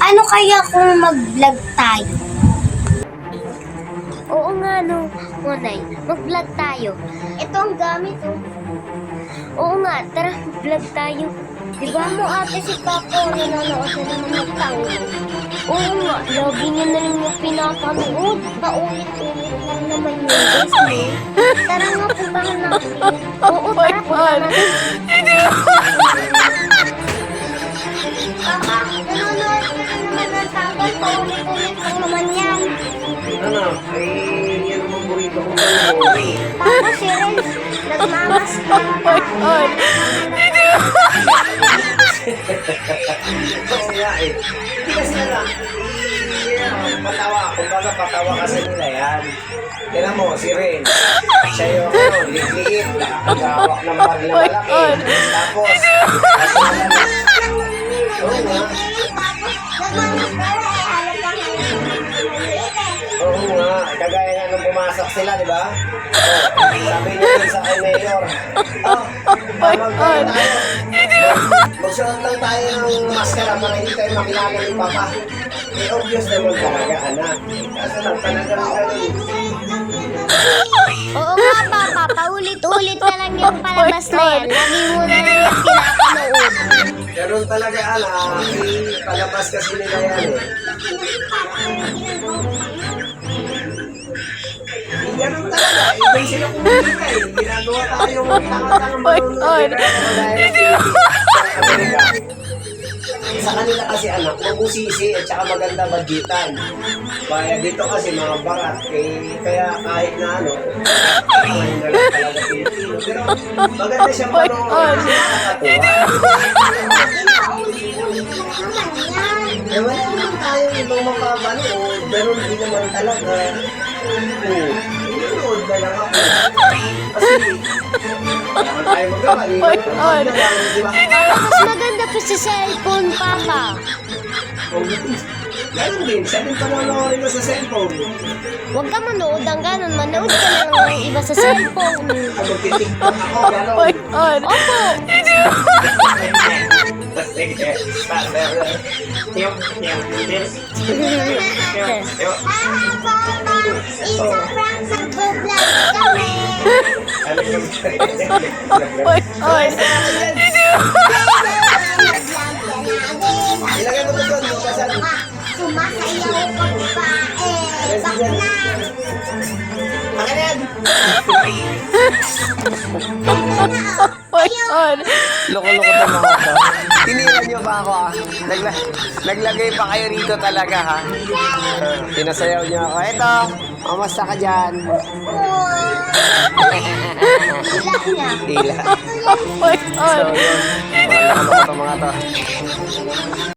Ano kaya kung mag-vlog tayo? Oo nga no, Monay, mag-vlog tayo. Ito ang gamit, oh. Oo nga, tara, mag-vlog tayo. Di ba mo ate si Papa nanonood na naman ng tango? Oo nga, lagi niya na rin yung pinapanood. Paulit-ulit lang naman yun, guys, eh. Tara nga, puntahan natin. Oo, tara, punta natin. Papa, nanonood ka na naman ng tango. Paulit-ulit lang naman yan. Ano? Ay, yan ang paborito kong panahon. Papa, si Renz, nagmamas ka. Oo nga eh. Hindi kasi alam. Patawa. Kumbaga patawa kasi nila yan. Tignan mo, si Ren. Siya yung liit-liit. Nakakagawak ng bag na malaki. Tapos, oo nga. Oo nga. Kagaya nga nung pumasok sila, di ba? Sabi niya dun sa kay Mayor. Magsuot lang tayo ng maskara para hindi tayo makilala ni Papa. Eh, obvious naman talaga, anak. Kaso lang, talaga lang ganun. Oo nga, Papa. Paulit-ulit na lang yung palabas na yan. Lagi mo na lang yung pinapanood. Ganun talaga, anak. Palabas kasi nila yan eh. Ganun talaga. Ibig sila kumulita eh. Ginagawa tayong tanga-tanga manunod. Sa kanila kasi anak, mabusisi at saka maganda budgetan. Kaya dito kasi mga barat, kaya kahit na ano, ngayon na lang talaga Pilipino. Pero maganda siyang manood kasi nakakatuwa. Eh wala naman tayo ibang mapapanood, pero hindi naman talaga. Nanood na lang ako. Kasi, wala tayo magawa. Nanood na lang, di ba? Mas maganda pa sa cellphone, Papa. Ganun din, siya din panonoorin mo sa cellphone. Huwag ka manood ng ganun. Manood ka lang ng iba sa cellphone. Magtitiktok ako, gano'n. Opo. Sige, yung, ilagay mo doon, bukasan. Sumasayaw ka pa bakla. Akin yan! Loko-loko pa mga to. Tinilan niyo ba ako Naglagay pa kayo rito talaga ha? Pinasayaw niyo ako. Eto, mamasta ka dyan. Tila niya. Tila. So yun, mga to.